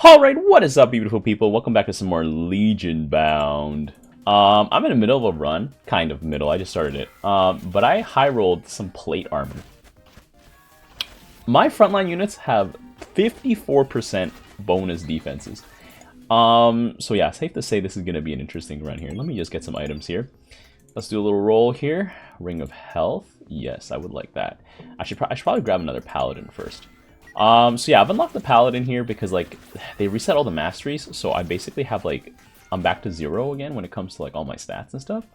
Alright, what is up, beautiful people? Welcome back to some more Legionbound. I'm in the middle of a run. Kind of middle, I just started it. But I high-rolled some plate armor. My frontline units have 54% bonus defenses. So yeah, safe to say this is going to be an interesting run here. Let me just get some items here. Let's do a little roll here. Ring of Health. Yes, I would like that. I should probably grab another Paladin first. So yeah, I've unlocked the Paladin here because, like, they reset all the masteries, so I basically have, like, I'm back to 0 again when it comes to, like, all my stats and stuff.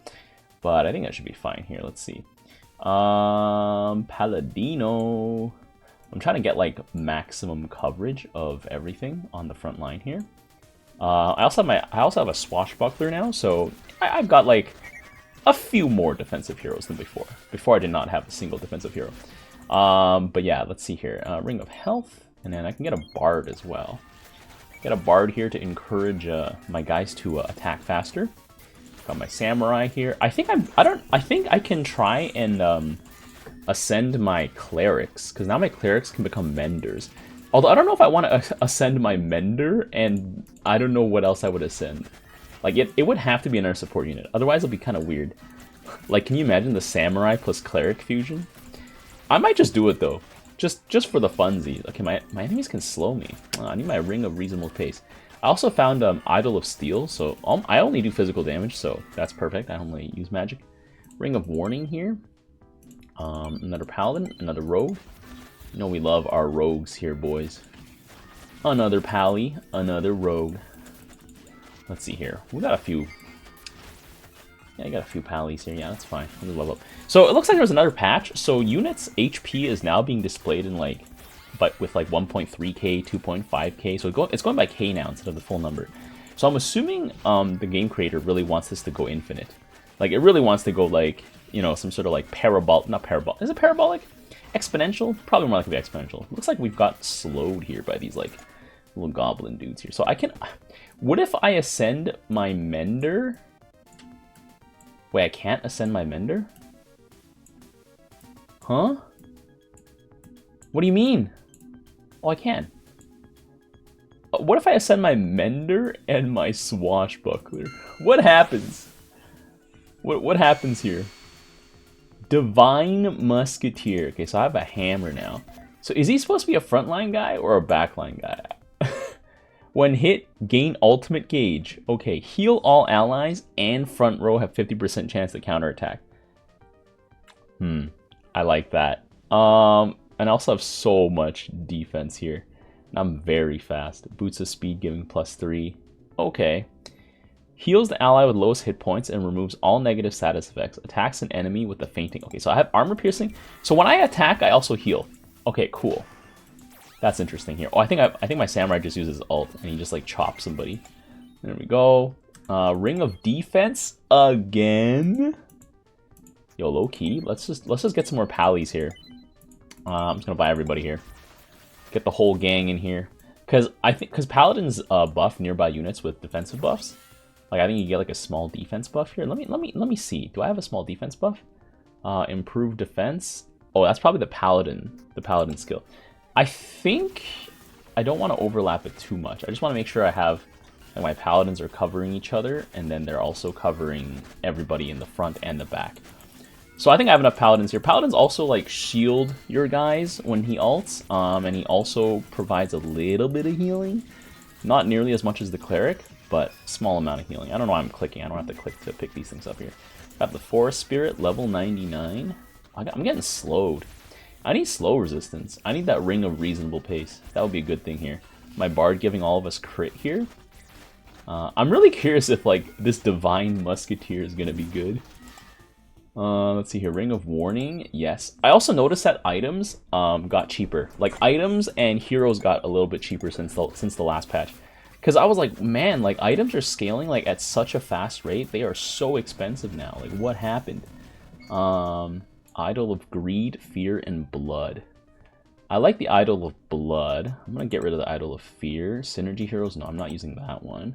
But I think I should be fine here. Let's see. Paladino. I'm trying to get, like, maximum coverage of everything on the front line here. I also have a swashbuckler now, so I've got, like, a few more defensive heroes than before. Before I did not have a single defensive hero. But yeah, let's see here. Ring of Health, and then I can get a Bard as well. Get a Bard here to encourage my guys to attack faster. Got my Samurai here. I think I can try and ascend my Clerics, because now my Clerics can become Menders. Although I don't know if I want to ascend my Mender, and I don't know what else I would ascend. Like, it would have to be another support unit. Otherwise, it'll be kind of weird. Like, can you imagine the Samurai plus Cleric fusion? I might just do it, though. Just for the funsies. Okay, my enemies can slow me. I need my Ring of Reasonable Pace. I also found Idol of Steel, so I only do physical damage, so that's perfect. I only use magic. Ring of Warning here. Another Paladin, another Rogue. You know we love our Rogues here, boys. Another Pally, another Rogue. Let's see here. We got a few... Yeah, I got a few pallies here. Yeah, that's fine. Let me level up. So it looks like there's another patch. So units HP is now being displayed in with 1.3k, 2.5k. So it's going by k now instead of the full number. So I'm assuming the game creator really wants this to go infinite. Like, it really wants to go, like, you know, some sort of like not parabolic. Is it parabolic? Exponential? Probably more likely exponential. Looks like we've got slowed here by these like little goblin dudes here. So I can. What if I ascend my Mender? Wait, I can't ascend my Mender? Huh? What do you mean? Oh, I can. What if I ascend my Mender and my Swashbuckler? What happens? What happens here? Divine Musketeer. Okay, so I have a hammer now. So is he supposed to be a frontline guy or a backline guy? When hit, gain ultimate gauge. Okay, heal all allies and front row have 50% chance to counterattack. I like that. And I also have so much defense here. And I'm very fast. Boots of speed giving +3. Okay. Heals the ally with lowest hit points and removes all negative status effects. Attacks an enemy with the fainting. Okay, so I have armor piercing. So when I attack, I also heal. Okay, cool. That's interesting here. Oh, I think my Samurai just uses ult and he just like chops somebody. There we go. Ring of Defense again. Yo, low key. Let's just get some more pallies here. I'm just gonna buy everybody here. Get the whole gang in here. Cause Paladins buff nearby units with defensive buffs. Like, I think you get like a small defense buff here. Let me see. Do I have a small defense buff? Improved defense. Oh, that's probably the Paladin skill. I think I don't want to overlap it too much. I just want to make sure I have, like, my Paladins are covering each other, and then they're also covering everybody in the front and the back. So I think I have enough Paladins here. Paladins also, like, shield your guys when he ults, and he also provides a little bit of healing. Not nearly as much as the Cleric, but small amount of healing. I don't know why I'm clicking. I don't have to click to pick these things up here. Got the Forest Spirit, level 99. I'm getting slowed. I need slow resistance. I need that Ring of Reasonable Pace. That would be a good thing here. My Bard giving all of us crit here. I'm really curious if, like, this Divine Musketeer is going to be good. Let's see here. Ring of Warning. Yes. I also noticed that items got cheaper. Like, items and heroes got a little bit cheaper since the last patch. Because I was like, man, like, items are scaling, like, at such a fast rate. They are so expensive now. Like, what happened? Idol of Greed, Fear, and Blood. I like the Idol of Blood. I'm going to get rid of the Idol of Fear. Synergy Heroes, no, I'm not using that one.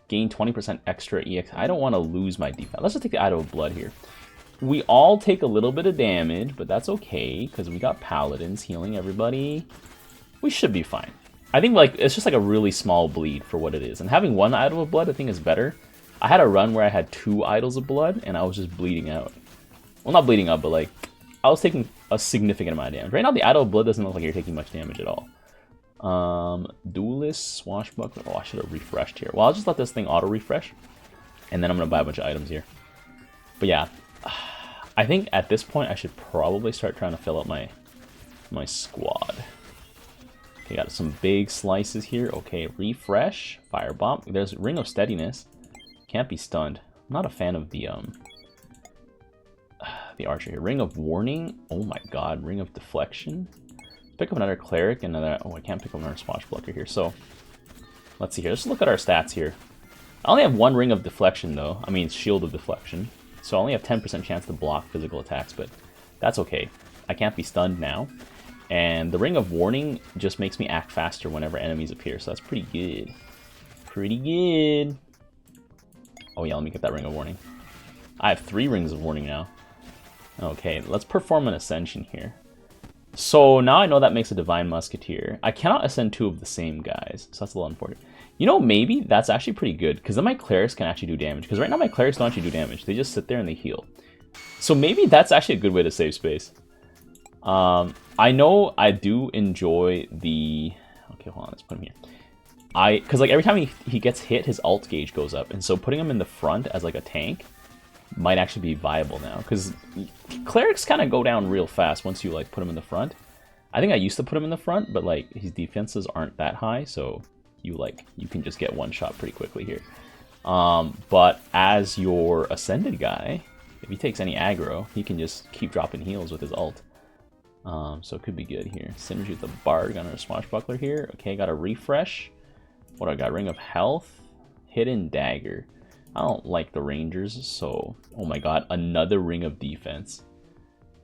Gain 20% extra EX. I don't want to lose my defense. Let's just take the Idol of Blood here. We all take a little bit of damage, but that's okay, because we got Paladins healing everybody. We should be fine. I think like it's just like a really small bleed for what it is. And having one idol of blood I think is better. I had a run where I had 2 idols of blood and I was just bleeding out. Well, not bleeding out, but like I was taking a significant amount of damage. Right now the idol of blood doesn't look like you're taking much damage at all. Duelist, swashbuckler. Oh, I should have refreshed here. Well, I'll just let this thing auto refresh, and then I'm gonna buy a bunch of items here. But yeah, I think at this point I should probably start trying to fill out my squad. Okay, got some big slices here. Okay, refresh, firebomb. There's ring of steadiness. Can't be stunned. I'm not a fan of the archer here. Ring of warning. Oh my god, ring of deflection. Pick up another cleric and another. Oh, I can't pick up another swashbuckler here. So let's see here. Let's look at our stats here. I only have 1 ring of deflection though. I mean shield of deflection. So I only have 10% chance to block physical attacks, but that's okay. I can't be stunned now. And the ring of warning just makes me act faster whenever enemies appear. So that's pretty good. Pretty good. Oh yeah, let me get that ring of warning. I have 3 rings of warning now. Okay, let's perform an ascension here. So now I know that makes a Divine Musketeer. I cannot ascend 2 of the same guys, so that's a little unfortunate. You know, maybe that's actually pretty good, because then my clerics can actually do damage. Because right now my clerics don't actually do damage. They just sit there and they heal. So maybe that's actually a good way to save space. I know I do enjoy the... Okay, hold on, let's put him here. Because like every time he gets hit, his ult gauge goes up. And so putting him in the front as like a tank might actually be viable now, because clerics kind of go down real fast once you like put him in the front. I think I used to put him in the front, but like his defenses aren't that high, so you can just get one shot pretty quickly here. But as your ascended guy, if he takes any aggro, he can just keep dropping heals with his ult. So it could be good here. Synergy with the bard, got another swashbuckler here. Okay, got a refresh. What do I got? Ring of health, hidden dagger. I don't like the rangers, so... Oh my god, another ring of defense.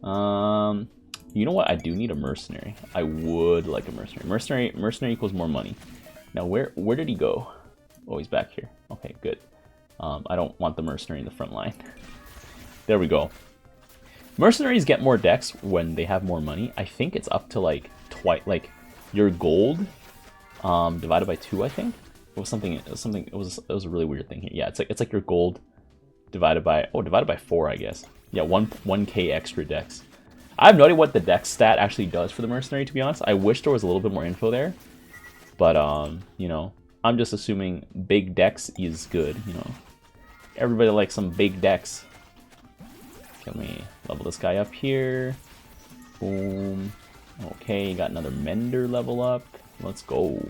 You know what? I do need a mercenary. I would like a mercenary. Mercenary equals more money. Now, where did he go? Oh, he's back here. Okay, good. I don't want the mercenary in the front line. There we go. Mercenaries get more dex when they have more money. I think it's up to like twice, like your gold divided by 2, I think. It was a really weird thing here. Yeah, it's like your gold divided by 4, I guess. Yeah, 1k extra dex. I have no idea what the dex stat actually does for the mercenary, to be honest. I wish there was a little bit more info there. But you know, I'm just assuming big dex is good, you know. Everybody likes some big dex. Can we level this guy up here? Boom. Okay, got another mender level up. Let's go.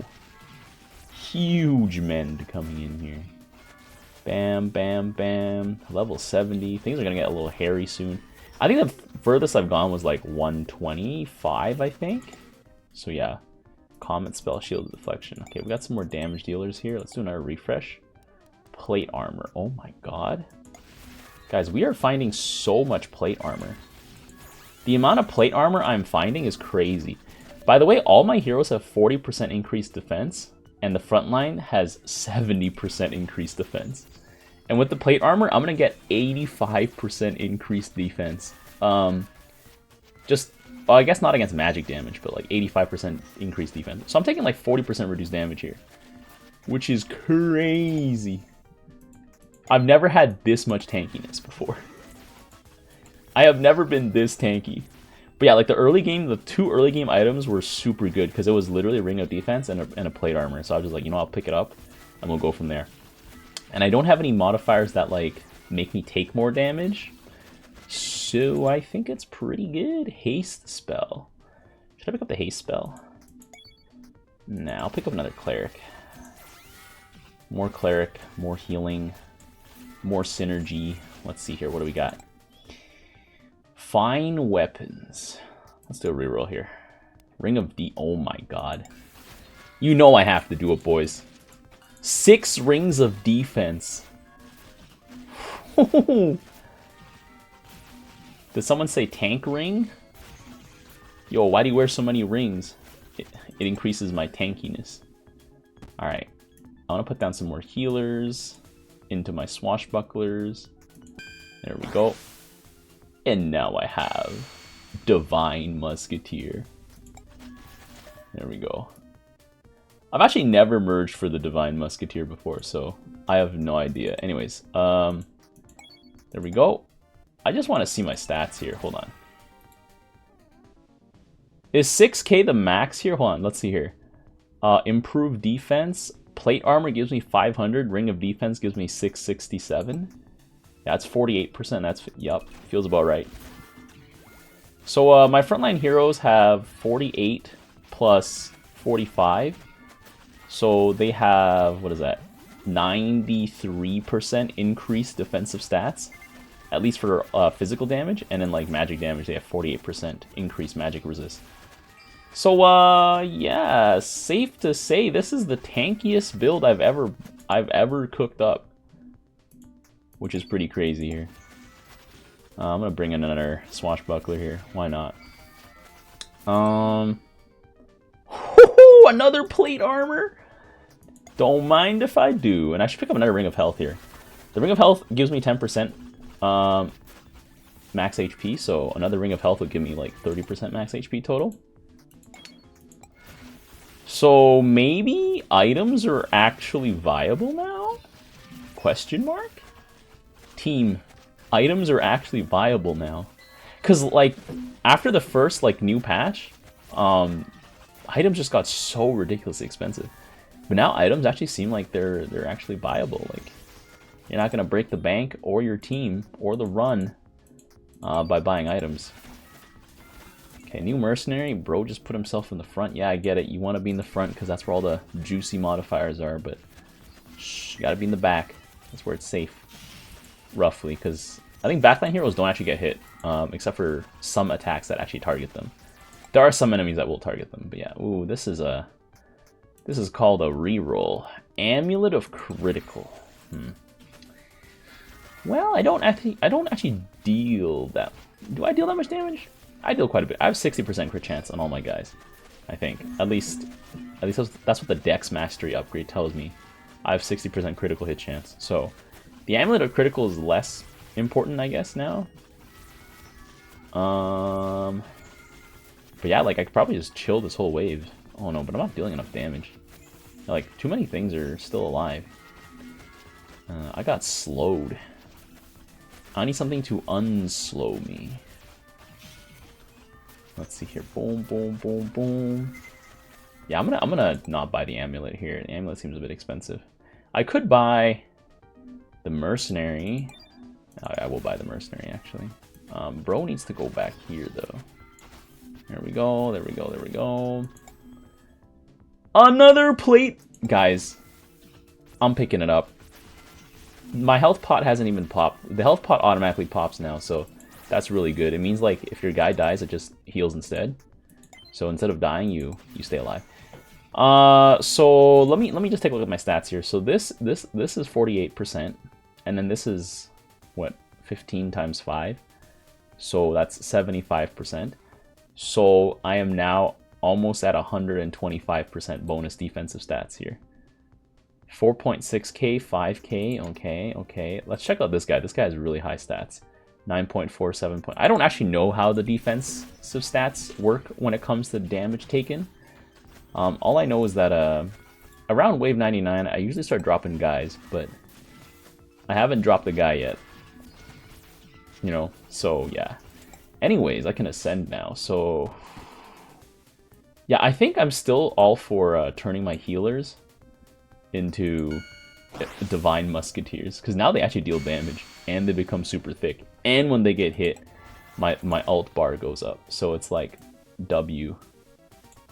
Huge mend coming in here. Bam, bam, bam. Level 70. Things are gonna get a little hairy soon. I think the furthest I've gone was like 125, I think. So yeah. Comet spell, shield deflection. Okay, we got some more damage dealers here. Let's do another refresh. Plate armor. Oh my god. Guys, we are finding so much plate armor. The amount of plate armor I'm finding is crazy. By the way, all my heroes have 40% increased defense, and the front line has 70% increased defense. And with the plate armor, I'm gonna get 85% increased defense. Well, I guess not against magic damage, but like 85% increased defense. So I'm taking like 40% reduced damage here, which is crazy. I've never had this much tankiness before. I have never been this tanky. But yeah, like the 2 early game items were super good because it was literally a ring of defense and a plate armor. So I was just like, you know, I'll pick it up and we'll go from there. And I don't have any modifiers that like make me take more damage. So I think it's pretty good. Haste spell. Should I pick up the haste spell? Nah, I'll pick up another cleric. More cleric, more healing, more synergy. Let's see here, what do we got? Fine weapons. Let's do a reroll here. Ring of oh my god. You know I have to do it, boys. 6 rings of defense. Did someone say tank ring? Yo, why do you wear so many rings? It increases my tankiness. Alright. I want to put down some more healers into my swashbucklers. There we go. And now I have Divine Musketeer. There we go. I've actually never merged for the Divine Musketeer before, so I have no idea. Anyways, there we go. I just want to see my stats here. Hold on. Is 6k the max here? Hold on, let's see here. Improved defense. Plate armor gives me 500. Ring of defense gives me 667. Yeah, that's 48%. That's, yup, feels about right. So my frontline heroes have 48 plus 45. So they have, what is that? 93% increased defensive stats. At least for physical damage. And then like magic damage, they have 48% increased magic resist. So yeah, safe to say this is the tankiest build I've ever cooked up, which is pretty crazy here. I'm gonna bring in another swashbuckler here. Why not? Another plate armor. Don't mind if I do. And I should pick up another ring of health here. The ring of health gives me 10% max HP, so another ring of health would give me like 30% max HP total. So maybe items are actually viable now? Question mark? Team, items are actually viable now. Because like after the first like new patch, items just got so ridiculously expensive. But now items actually seem like they're actually viable. Like you're not gonna break the bank or your team or the run by buying items. Okay, new mercenary. Bro just put himself in the front. Yeah, I get it. You want to be in the front because that's where all the juicy modifiers are, but shh, you gotta be in the back. That's where it's safe, roughly, because I think backline heroes don't actually get hit, except for some attacks that actually target them. There are some enemies that will target them, but yeah. Ooh, this is called a reroll. Amulet of Critical. Well, I don't actually deal that. Do I deal that much damage? I deal quite a bit. I have 60% crit chance on all my guys, I think. At least that's what the Dex Mastery upgrade tells me. I have 60% critical hit chance. So the Amulet of Critical is less important, I guess, now. But yeah, like I could probably just chill this whole wave. Oh no, but I'm not dealing enough damage. Like too many things are still alive. I got slowed. I need something to unslow me. Let's see here. Boom, boom, boom, boom. Yeah, I'm gonna not buy the amulet here. The amulet seems a bit expensive. I could buy the mercenary. I will buy the mercenary actually. Bro needs to go back here though. There we go. There we go. There we go. Another plate, guys. I'm picking it up. My health pot hasn't even popped. The health pot automatically pops now, so that's really good. It means like if your guy dies, it just heals instead. So instead of dying, you stay alive. So let me just take a look at my stats here. So this is 48%, and then this is what, 15 times 5. So that's 75%. So I am now almost at 125% bonus defensive stats here. 4.6k, 5k, okay. Let's check out this guy. This guy has really high stats. 9.47. I don't actually know how the defensive stats work when it comes to damage taken. All I know is that around wave 99, I usually start dropping guys, but I haven't dropped the guy yet. You know, so yeah. Anyways, I can ascend now, so yeah, I think I'm still all for turning my healers into Divine Musketeers, because now they actually deal damage, and they become super thick, and when they get hit, my ult bar goes up, so it's like W.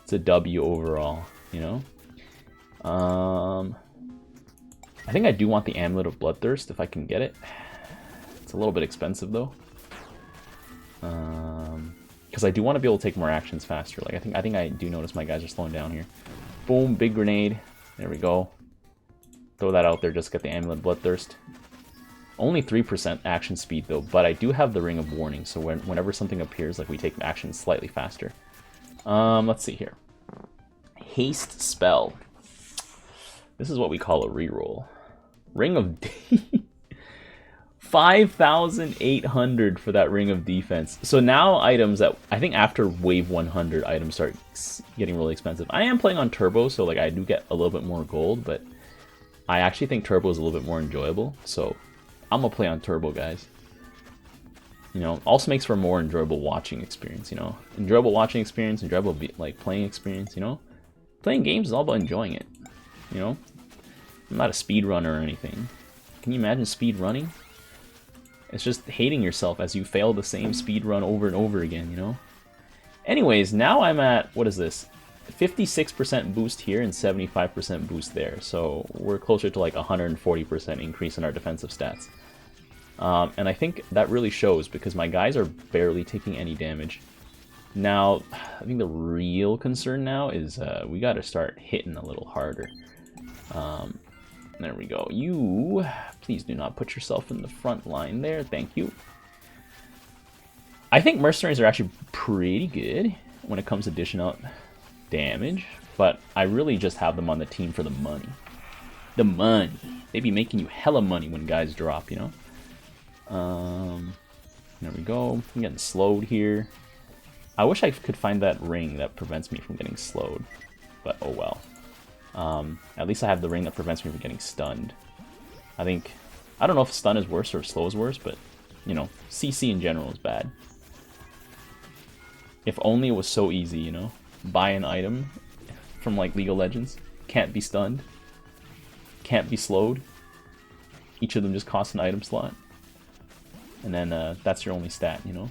It's a W overall, you know? I think I do want the Amulet of Bloodthirst if I can get it. It's a little bit expensive though. Because I do want to be able to take more actions faster. Like I think I do notice my guys are slowing down here. Boom, big grenade. There we go. Throw that out there, just get the Amulet of Bloodthirst. Only 3% action speed though, but I do have the Ring of Warning, so whenever something appears, like we take action slightly faster. Let's see here. Haste spell. This is what we call a reroll. Ring of 5,800 for that ring of defense. So now items that, I think after wave 100, items start getting really expensive. I am playing on turbo, so like I do get a little bit more gold, but I actually think turbo is a little bit more enjoyable. So I'm gonna play on turbo, guys. You know, also makes for a more enjoyable watching experience, you know. Enjoyable watching experience, enjoyable like playing experience, you know. Playing games is all about enjoying it, you know. I'm not a speedrunner or anything. Can you imagine speed running? It's just hating yourself as you fail the same speed run over and over again, you know? Anyways, now I'm at, what is this? 56% boost here and 75% boost there. So we're closer to like 140% increase in our defensive stats. And I think that really shows because my guys are barely taking any damage. Now, I think the real concern now is we got to start hitting a little harder. There we go. You, please do not put yourself in the front line there. Thank you. I think mercenaries are actually pretty good when it comes to dishing out damage, but I really just have them on the team for the money. The money. They be making you hella money when guys drop, you know? There we go. I'm getting slowed here. I wish I could find that ring that prevents me from getting slowed, but oh well. At least I have the ring that prevents me from getting stunned. I don't know if stun is worse or slow is worse, but, you know, CC in general is bad. If only it was so easy, you know? Buy an item from, like, League of Legends. Can't be stunned. Can't be slowed. Each of them just costs an item slot. And then that's your only stat, you know?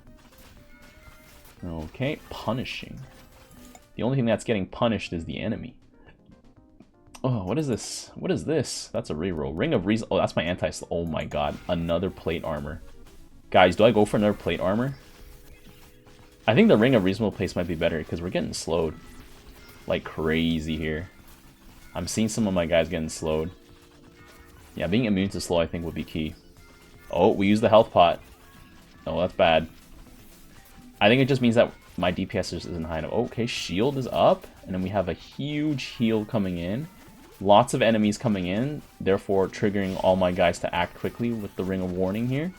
Okay, punishing. The only thing that's getting punished is the enemy. Oh, what is this? What is this? That's a reroll. Ring of Reason. Oh, that's my anti. Oh my god, another plate armor. Guys, do I go for another plate armor? I think the Ring of Reasonable Place might be better because we're getting slowed like crazy here. I'm seeing some of my guys getting slowed. Yeah, being immune to slow I think would be key. Oh, we use the health pot. Oh, that's bad. I think it just means that my DPS just isn't high enough. Okay, shield is up, and then we have a huge heal coming in. Lots of enemies coming in, therefore triggering all my guys to act quickly with the Ring of Warning here.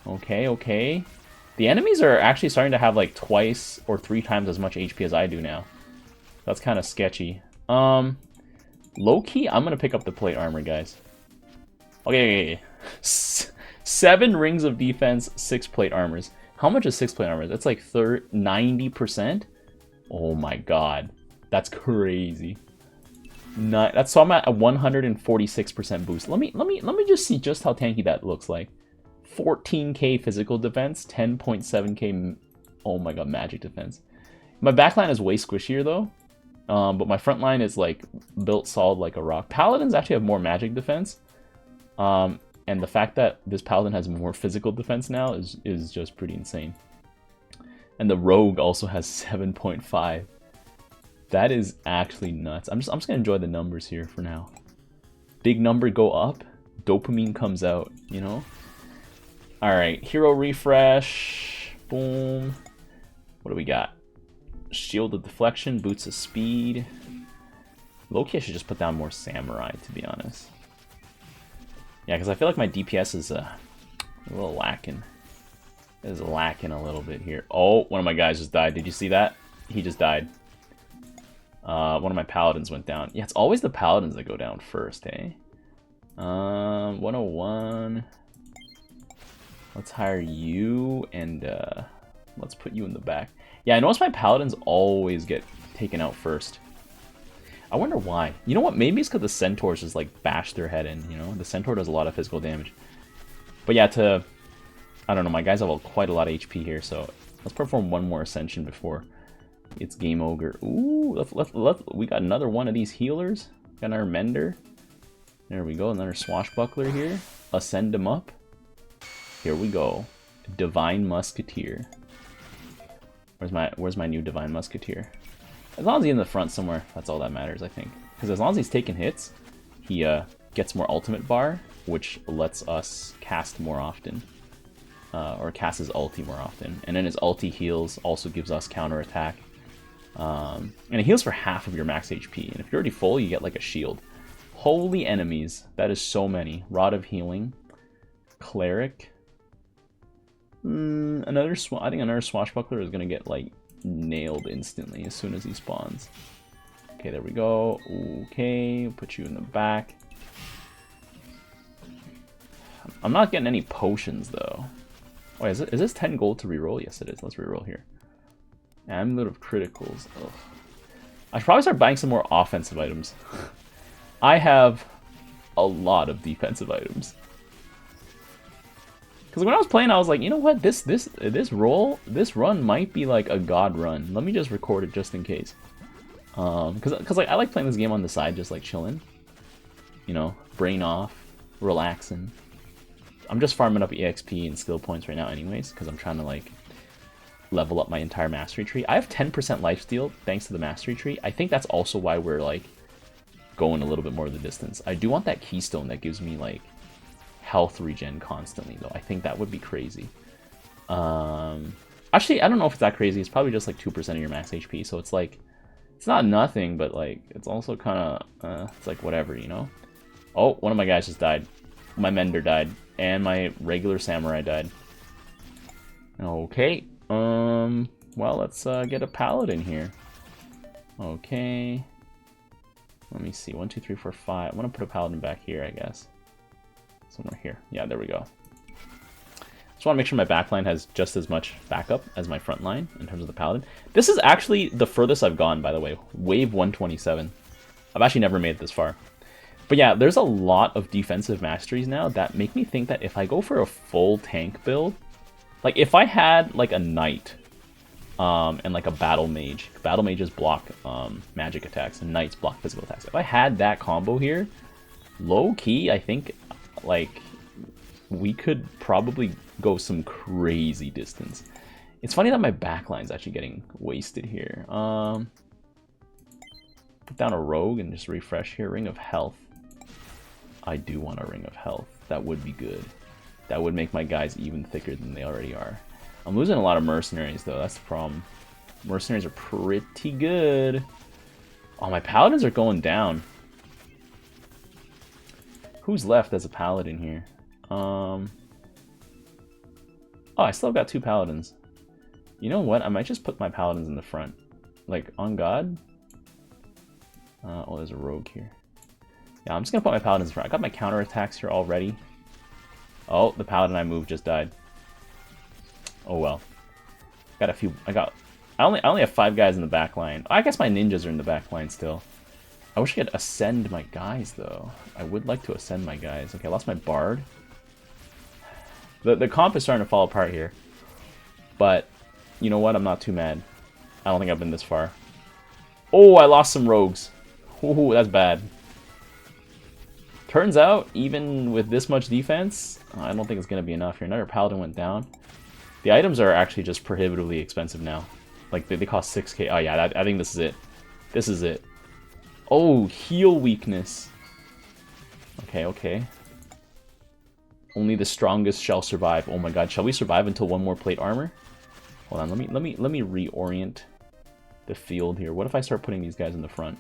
Okay, okay. The enemies are actually starting to have like twice or 3 times as much HP as I do now. That's kind of sketchy. Low-key, I'm going to pick up the plate armor, guys. Okay. 7 rings of defense, 6 plate armors. How much is 6 plate armor? That's like 90%? Oh my god. That's crazy. So I'm at a 146% boost. Let me just see just how tanky that looks like. 14k physical defense, 10.7k, oh my god, magic defense. My backline is way squishier though, but my front line is like built solid like a rock. Paladins actually have more magic defense, and the fact that this paladin has more physical defense now is just pretty insane. And the rogue also has 7.5. That is actually nuts. I'm just gonna enjoy the numbers here for now. Big number go up, dopamine comes out, you know? Alright, hero refresh. Boom. What do we got? Shield of deflection, boots of speed. Low-key I should just put down more samurai, to be honest. Yeah, because I feel like my DPS is a little lacking. It is lacking a little bit here. Oh, one of my guys just died. Did you see that? He just died. One of my paladins went down. Yeah, it's always the paladins that go down first, hey? 101. Let's hire you, and let's put you in the back. Yeah, I notice my paladins always get taken out first. I wonder why. You know what? Maybe it's because the centaurs just like bash their head in, you know? The centaur does a lot of physical damage. But yeah, I don't know, my guys have quite a lot of HP here, so let's perform one more ascension before it's game over. Ooh, we got another one of these healers. Got another mender. There we go, another swashbuckler here. Ascend him up. Here we go. Divine Musketeer. Where's my new Divine Musketeer? As long as he's in the front somewhere, that's all that matters, I think. Because as long as he's taking hits, he gets more ultimate bar, which lets us cast more often. Or cast his ulti more often. And then his ulti heals also gives us counterattack. And it heals for half of your max HP. And if you're already full, you get like a shield. Holy enemies. That is so many. Rod of Healing. Cleric. I think another Swashbuckler is gonna get like nailed instantly as soon as he spawns. Okay, there we go. Okay, put you in the back. I'm not getting any potions though. Oh, is this 10 gold to reroll? Yes, it is. Let's reroll here. Amulet of criticals. Ugh. I should probably start buying some more offensive items. I have a lot of defensive items. Because when I was playing, I was like, you know what? This run might be like a god run. Let me just record it just in case. Because like I like playing this game on the side, just like chilling. You know, brain off, relaxing. I'm just farming up EXP and skill points right now, anyways, because I'm trying to like level up my entire mastery tree. I have 10% lifesteal thanks to the mastery tree. I think that's also why we're like going a little bit more of the distance. I do want that keystone that gives me like health regen constantly though. I think that would be crazy. Actually, I don't know if it's that crazy. It's probably just like 2% of your max HP, so it's like it's not nothing, but like it's also kind of it's like whatever, you know. Oh, one of my guys just died. My mender died and my regular samurai died. Okay. Well, let's get a paladin here. Okay. Let me see. 1, 2, 3, 4, 5. I'm gonna put a paladin back here, I guess. Somewhere here. Yeah, there we go. Just want to make sure my backline has just as much backup as my front line in terms of the paladin. This is actually the furthest I've gone, by the way. Wave 127. I've actually never made it this far. But yeah, there's a lot of defensive masteries now that make me think that if I go for a full tank build, like if I had like a knight and like a battle mages block magic attacks and knights block physical attacks. If I had that combo here, low key, I think like we could probably go some crazy distance. It's funny that my backline's actually getting wasted here. Put down a rogue and just refresh here. Ring of health. I do want a ring of health. That would be good. That would make my guys even thicker than they already are. I'm losing a lot of mercenaries though, that's the problem. Mercenaries are pretty good. Oh, my paladins are going down. Who's left as a paladin here? Oh, I still got 2 paladins. You know what? I might just put my paladins in the front. Like, on God? Oh, there's a rogue here. Yeah, I'm just gonna put my paladins in front. I got my counterattacks here already. Oh, the paladin I moved just died. Oh well. Got a few. I only have 5 guys in the back line. I guess my ninjas are in the back line still. I wish I could ascend my guys though. I would like to ascend my guys. Okay, I lost my bard. The comp is starting to fall apart here. But you know what? I'm not too mad. I don't think I've been this far. Oh, I lost some rogues. Ooh, that's bad. Turns out, even with this much defense, I don't think it's going to be enough here. Another paladin went down. The items are actually just prohibitively expensive now. Like, they cost 6k. Oh yeah, I think this is it. This is it. Oh, heal weakness. Okay, okay. Only the strongest shall survive. Oh my god, shall we survive until 1 more plate armor? Hold on, let me reorient the field here. What if I start putting these guys in the front?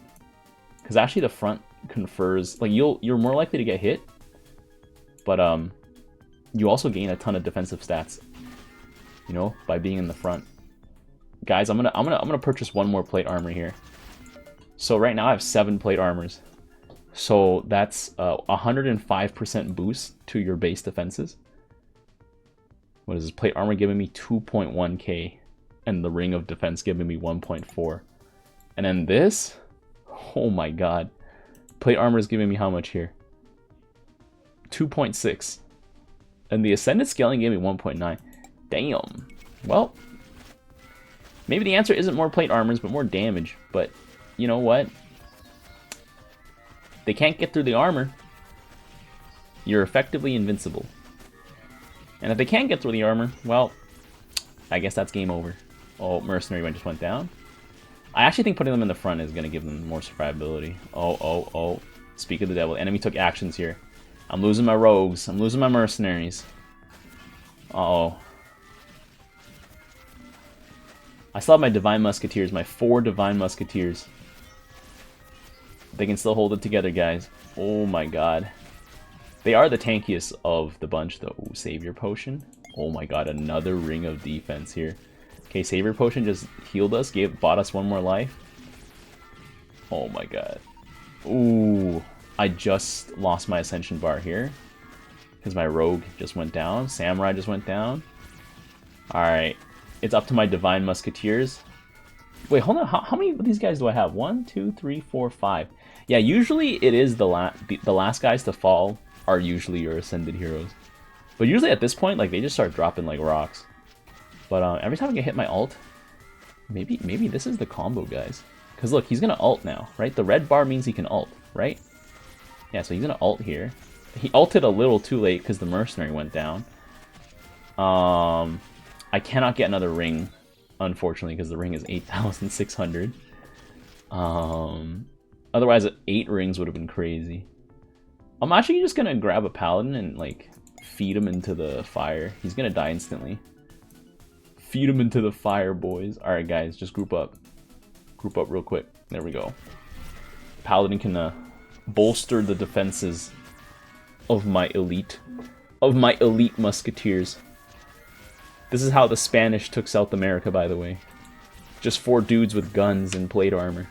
Because actually the front confers, like, you're more likely to get hit, but you also gain a ton of defensive stats, you know, by being in the front. Guys, I'm gonna purchase 1 more plate armor here. So right now I have 7 plate armors. So that's 105% boost to your base defenses. What is this? Plate armor giving me 2.1k, and the ring of defense giving me 1.4. And then this, oh my god. Plate armor is giving me how much here? 2.6. And the ascended scaling gave me 1.9. Damn. Well, maybe the answer isn't more plate armors, but more damage. But you know what? They can't get through the armor. You're effectively invincible. And if they can't get through the armor, well, I guess that's game over. Oh, mercenary just went down. I actually think putting them in the front is going to give them more survivability. Oh. Speak of the devil. Enemy took actions here. I'm losing my rogues. I'm losing my mercenaries. Uh-oh. I still have my Divine Musketeers, my 4 Divine Musketeers. They can still hold it together, guys. Oh my god. They are the tankiest of the bunch, though. Ooh, Savior Potion. Oh my god, another ring of defense here. Okay, Savior Potion just healed us, bought us one more life. Oh my god. Ooh, I just lost my Ascension bar here. Because my Rogue just went down. Samurai just went down. Alright, it's up to my Divine Musketeers. Wait, hold on, how many of these guys do I have? 1, 2, 3, 4, 5. Yeah, usually it is the last guys to fall are usually your Ascended heroes. But usually at this point, like, they just start dropping like rocks. But every time I get hit my ult, maybe this is the combo, guys. Because look, he's gonna ult now, right? The red bar means he can ult, right? Yeah, so he's gonna ult here. He ulted a little too late because the mercenary went down. I cannot get another ring, unfortunately, because the ring is 8,600. Otherwise, 8 rings would have been crazy. I'm actually just gonna grab a paladin and like feed him into the fire. He's gonna die instantly. Feed him into the fire, boys. All right, guys, just group up. Group up real quick. There we go. Paladin can bolster the defenses of my elite musketeers. This is how the Spanish took South America, by the way. Just 4 dudes with guns and plate armor.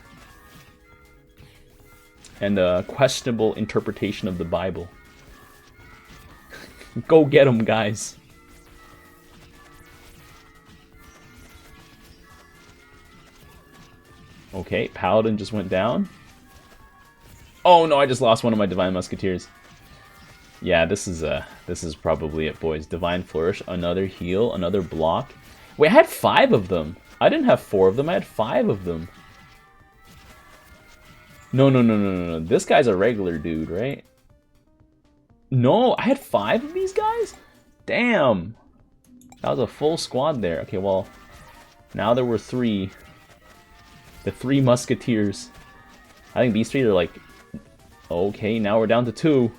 And a questionable interpretation of the Bible. Go get them, guys. Okay, Paladin just went down. Oh no, I just lost one of my Divine Musketeers. Yeah, this is probably it, boys. Divine Flourish, another heal, another block. Wait, I had 5 of them. I didn't have 4 of them, I had 5 of them. No. This guy's a regular dude, right? No, I had 5 of these guys? Damn. That was a full squad there. Okay, well, now there were 3. The 3 musketeers. I think these 3 are like... Okay, now we're down to 2.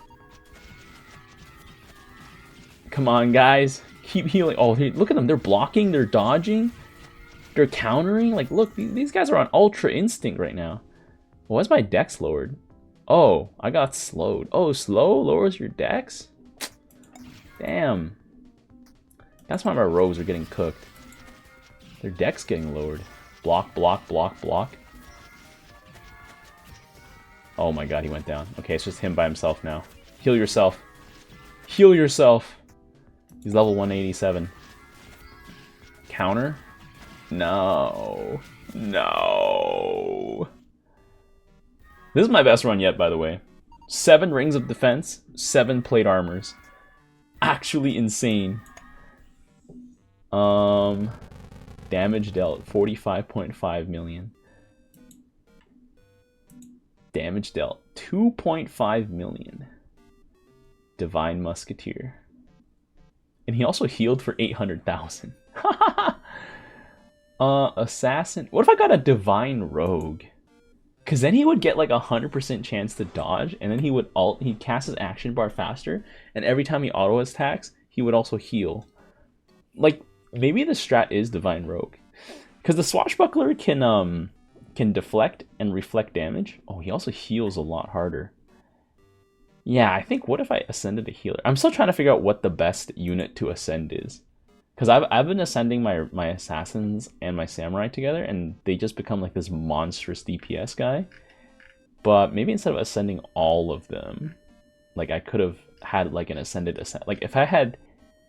Come on, guys. Keep healing. Oh, hey, look at them. They're blocking, they're dodging, they're countering. Like, look, these guys are on Ultra Instinct right now. Why is my dex lowered? Oh, I got slowed. Oh, slow lowers your dex? Damn. That's why my rogues are getting cooked. Their dex getting lowered. Block, block, block, block. Oh my god, he went down. Okay, it's just him by himself now. Heal yourself. Heal yourself. He's level 187. Counter? No. No. This is my best run yet, by the way. 7 rings of defense, 7 plate armors. Actually insane. Damage dealt, 45.5 million. Damage dealt, 2.5 million. Divine Musketeer. And he also healed for 800,000. Assassin. What if I got a Divine Rogue? Because then he would get like 100% chance to dodge, and then he would he'd cast his action bar faster, and every time he auto attacks, he would also heal. Like, maybe the strat is Divine Rogue. Because the Swashbuckler can deflect and reflect damage. Oh, he also heals a lot harder. Yeah, I think, what if I ascended a healer? I'm still trying to figure out what the best unit to ascend is. Because I've been ascending my assassins and my samurai together, and they just become like this monstrous DPS guy. But maybe instead of ascending all of them, like I could have had like an ascended like if I had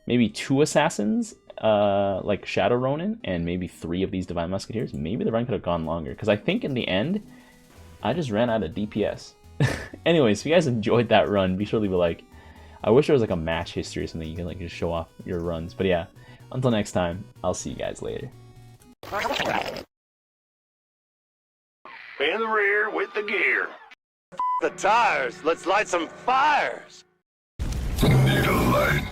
maybe 2 assassins, like Shadow Ronin, and maybe 3 of these Divine Musketeers, maybe the run could have gone longer. Because I think in the end, I just ran out of DPS. Anyways, if you guys enjoyed that run, be sure to leave a like. I wish there was like a match history or something you can like just show off your runs. But yeah. Until next time, I'll see you guys later. In the rear with the gear. The tires, let's light some fires. Need a light.